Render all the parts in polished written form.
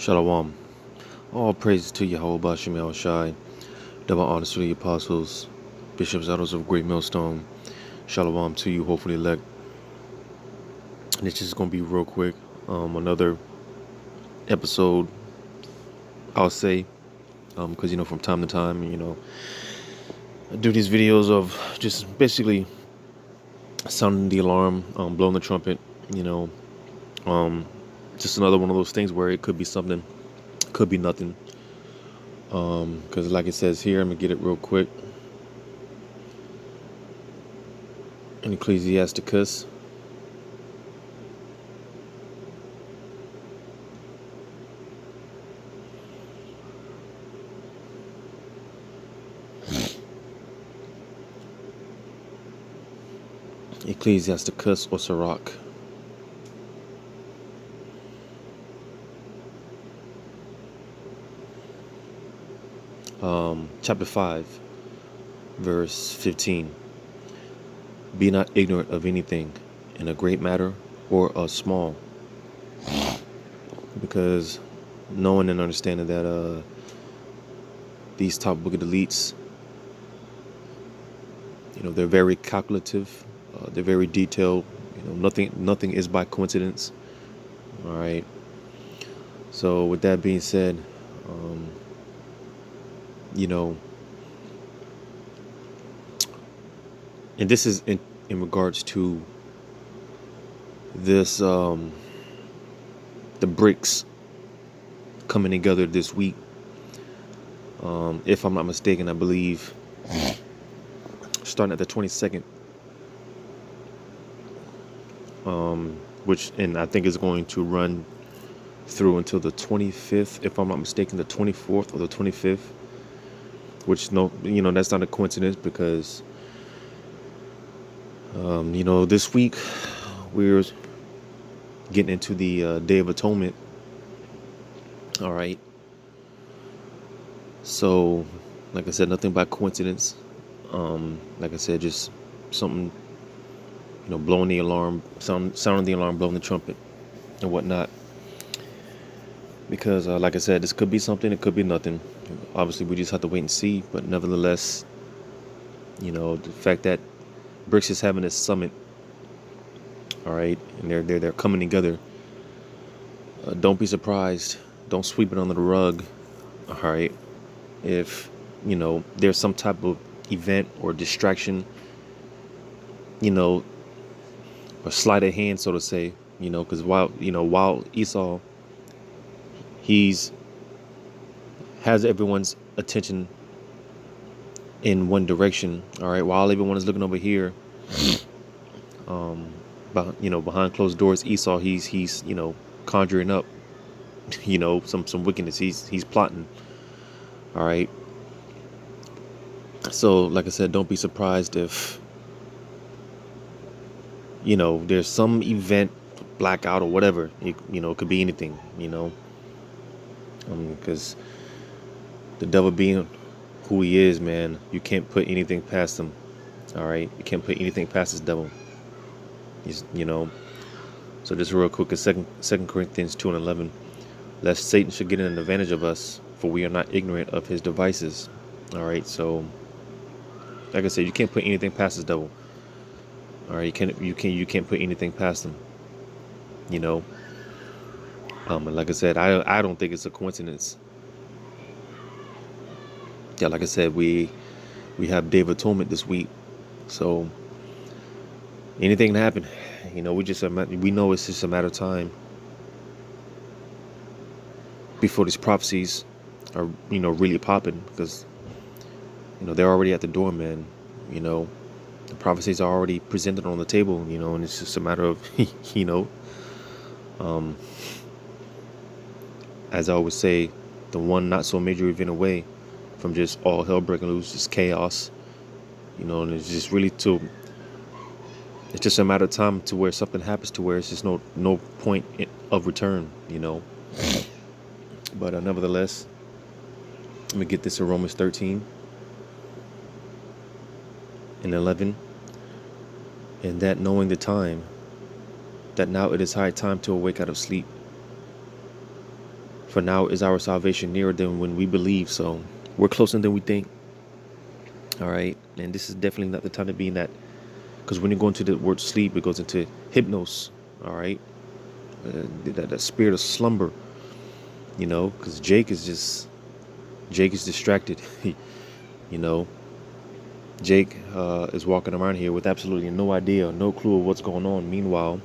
Shalom. All praises to Yahweh Bashem Yahushai. Double honors to the apostles, bishops, elders of Great Millstone. Shalom to you, hopefully elect. And it's just going to be real quick. Another episode, I'll say, because, from time to time, I do these videos of just basically sounding the alarm, blowing the trumpet, just another one of those things where it could be something, could be nothing. Because like it says here, I'm going to get it real quick. In Ecclesiasticus. Ecclesiasticus or Sirach. Chapter 5, verse 15. Be not ignorant of anything, in a great matter or a small. Because knowing and understanding that these top wicked elites, they're very calculative, they're very detailed. Nothing is by coincidence. All right. So with that being said, and this is in regards to this, the BRICS coming together this week. If I'm not mistaken, I believe starting at the 22nd, and I think is going to run through until the 25th, if I'm not mistaken, the 24th or the 25th, which that's not a coincidence because this week we're getting into the Day of Atonement. All right. So, like I said, nothing by coincidence. Like I said, just something, blowing the alarm, sounding the alarm, blowing the trumpet and whatnot. Because, like I said, this could be something, it could be nothing. Obviously, we just have to wait and see. But nevertheless, the fact that BRICS is having this summit, all right, and they're coming together. Don't be surprised. Don't sweep it under the rug, all right. If there's some type of event or distraction, or sleight of hand, so to say, because while Esau, has everyone's attention in one direction, all right, while everyone is looking over here, behind closed doors, Esau, he's conjuring up, some wickedness. He's plotting, all right. So, like I said, don't be surprised if there's some event, blackout or whatever. It could be anything, because the devil being who he is, man, you can't put anything past him. All right, you can't put anything past this devil. He's, So just real quick, in Second Corinthians 2:11, lest Satan should get an advantage of us, for we are not ignorant of his devices. All right, so like I said, you can't put anything past this devil. All right, you can't put anything past him. And like I said, I don't think it's a coincidence. Yeah, like I said, we have Day of Atonement this week, so anything can happen. We know it's just a matter of time before these prophecies are really popping, because they're already at the door, man. The prophecies are already presented on the table, and it's just a matter of as I always say, the one not so major event away from just all hell breaking loose, just chaos, and it's just really it's just a matter of time to where something happens to where it's just no point of return, But nevertheless, let me get this in Romans 13:11, and that knowing the time, that now it is high time to awake out of sleep. For now is our salvation nearer than when we believe. So we're closer than we think. All right. And this is definitely not the time to be in that. Because when you go into the word sleep, it goes into hypnos. All right. That spirit of slumber, because Jake is distracted. you know, Jake is walking around here with absolutely no idea, no clue of what's going on. Meanwhile,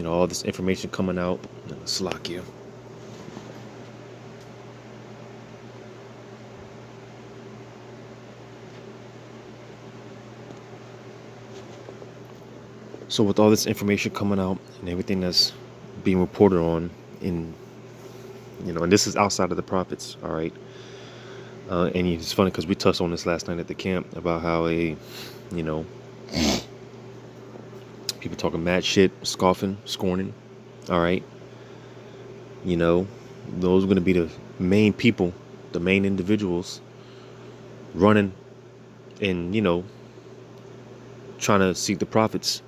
all this information coming out. Slakia. So with all this information coming out and everything that's being reported on and this is outside of the prophets, all right. And it's funny because we touched on this last night at the camp about how people talking mad shit, scoffing, scorning, all right. Those are going to be the main people, the main individuals running and, trying to seek the prophets.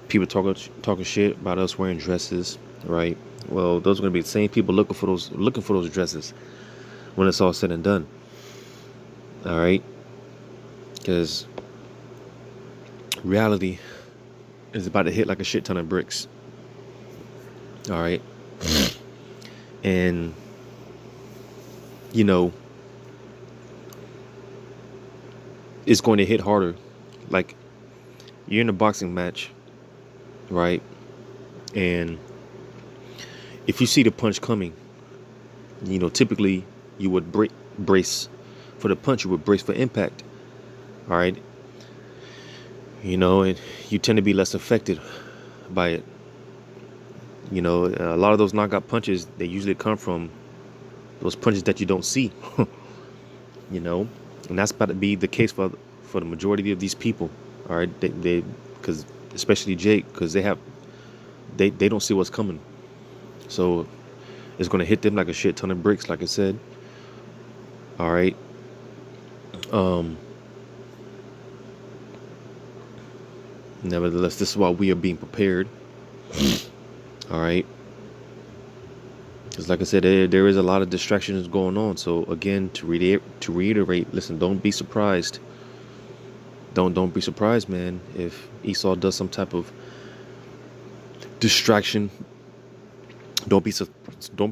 People talking shit about us wearing dresses, right? Well, those are going to be the same people looking for those dresses when it's all said and done. All right? Because reality is about to hit like a shit ton of bricks. All right? And it's going to hit harder. Like, you're in a boxing match, right? And if you see the punch coming, typically you would brace for the punch. You would brace for impact. All right. And you tend to be less affected by it. A lot of those knockout punches, they usually come from those punches that you don't see. And that's about to be the case for the majority of these people. All right. They because especially Jake, because they don't see what's coming. So it's going to hit them like a shit ton of bricks, like I said. All right. Nevertheless, this is why we are being prepared. All right. Because like I said, there is a lot of distractions going on. So again, to reiterate, listen, don't be surprised. Don't be surprised, man, if Esau does some type of distraction. Don't be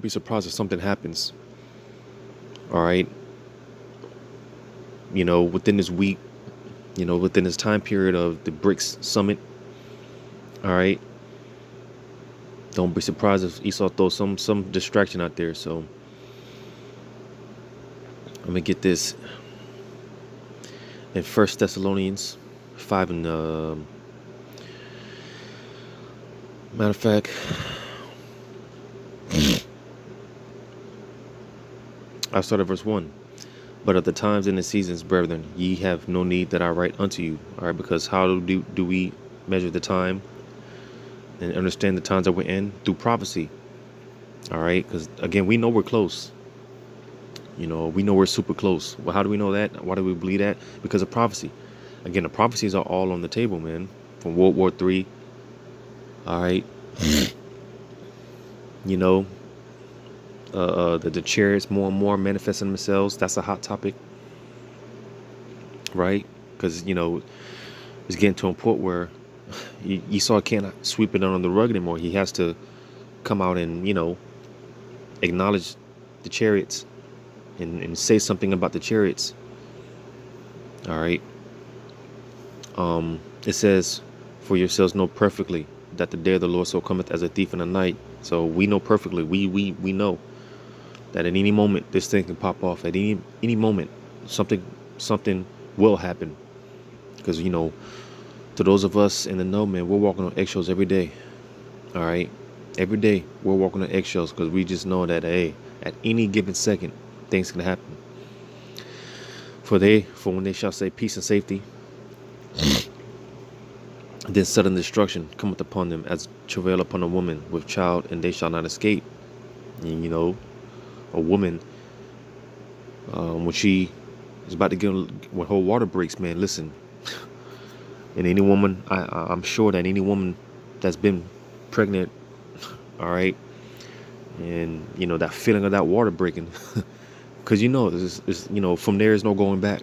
surprised if something happens. All right. Within this week, within this time period of the BRICS summit. All right. Don't be surprised if Esau throws some distraction out there. So I'm gonna get this in 1 Thessalonians 5 and matter of fact, I'll start at verse 1. But of the times and the seasons, brethren, ye have no need that I write unto you. All right, because how do we measure the time and understand the times that we're in? Through prophecy. All right, because again, we know we're close. We know we're super close. Well, how do we know that? Why do we believe that? Because of prophecy. Again, the prophecies are all on the table, man. From World War III. All right. The chariots more and more manifesting themselves. That's a hot topic, right? Because it's getting to a point where Esau can't sweep it under the rug anymore. He has to come out and acknowledge the chariots and say something about the chariots. All right. It says, "For yourselves know perfectly that the day of the Lord so cometh as a thief in the night." So we know perfectly. We know that at any moment this thing can pop off. At any moment, something will happen. Because to those of us in the know, man, we're walking on eggshells every day. All right, every day we're walking on eggshells because we just know that at any given second, things can happen. For when they shall say peace and safety, then sudden destruction cometh upon them as travail upon a woman with child, and they shall not escape. And, a woman, when she is about to when her water breaks, man, listen. And any woman, I'm sure that any woman that's been pregnant, all right, And that feeling of that water breaking, because from there is no going back.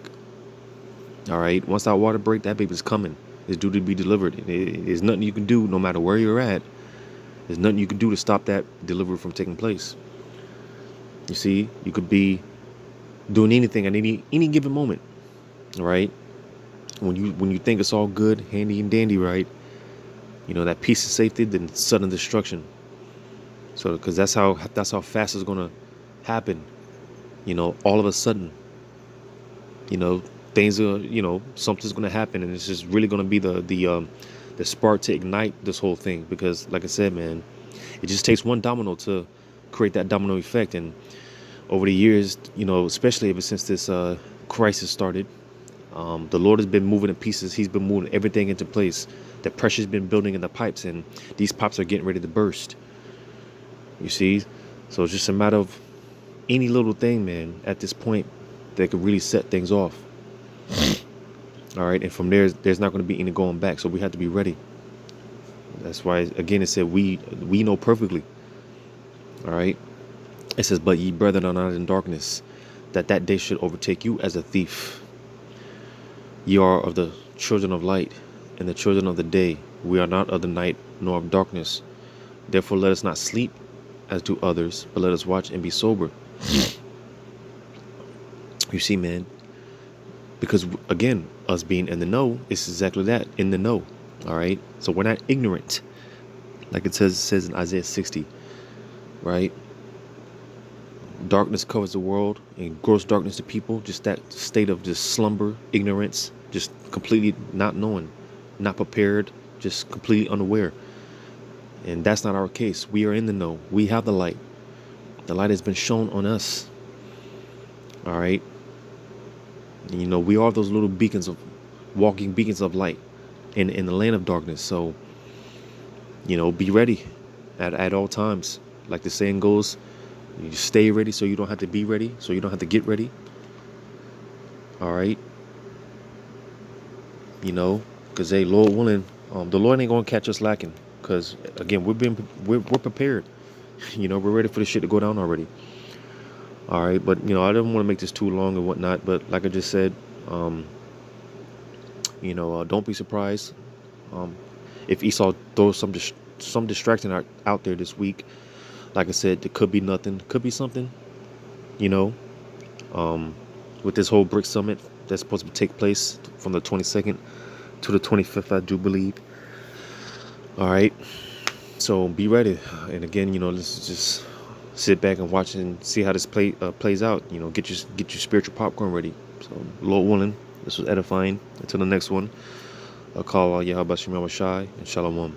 All right, once that water break, that baby's coming. It's due to be delivered. There's nothing you can do, no matter where you're at. There's nothing you can do to stop that delivery from taking place. You see, you could be doing anything at any given moment. All right, when you think it's all good, handy and dandy, right? That peace and safety, then sudden destruction. So, because that's how fast it's gonna happen. All of a sudden, you know, things are, something's gonna happen, and it's just really gonna be the spark to ignite this whole thing. Because, like I said, man, it just takes one domino to create that domino effect. And over the years, especially ever since this crisis started, the Lord has been moving in pieces. He's been moving everything into place. The pressure's been building in the pipes, and these pipes are getting ready to burst. You see? So it's just a matter of any little thing, man, at this point that could really set things off. All right. And from there's not going to be any going back. So we have to be ready. That's why, again, it said we know perfectly. All right. It says, but ye brethren are not in darkness, that day should overtake you as a thief. Ye are of the children of light and the children of the day. We are not of the night nor of darkness. Therefore let us not sleep as do others, but let us watch and be sober. You see, man, because again, us being in the know is exactly that, in the know. All right. So we're not ignorant, like it says in Isaiah 60, right? Darkness covers the world and gross darkness to people. Just that state of just slumber, ignorance, just completely not knowing, not prepared, just completely unaware. And that's not our case. We are in the know. We have the light. The light has been shown on us. All right. And, we are those little beacons of walking beacons of light in the land of darkness. So, be ready at all times. Like the saying goes, you just stay ready so you don't have to be ready, so you don't have to get ready. All right. Because, hey, Lord willing, the Lord ain't going to catch us lacking. Because, again, we're prepared. We're ready for the shit to go down already. All right. But, I don't want to make this too long and whatnot. But like I just said, don't be surprised if Esau throws some distraction out there this week. Like I said, it could be nothing, could be something, with this whole BRICS summit that's supposed to take place from the 22nd to the 25th, I do believe. All right. So be ready. And again, let's just sit back and watch and see how this plays out. Get your spiritual popcorn ready. So, Lord willing, this was edifying. Until the next one, I'll call Yahweh Shem Shai and Shalom.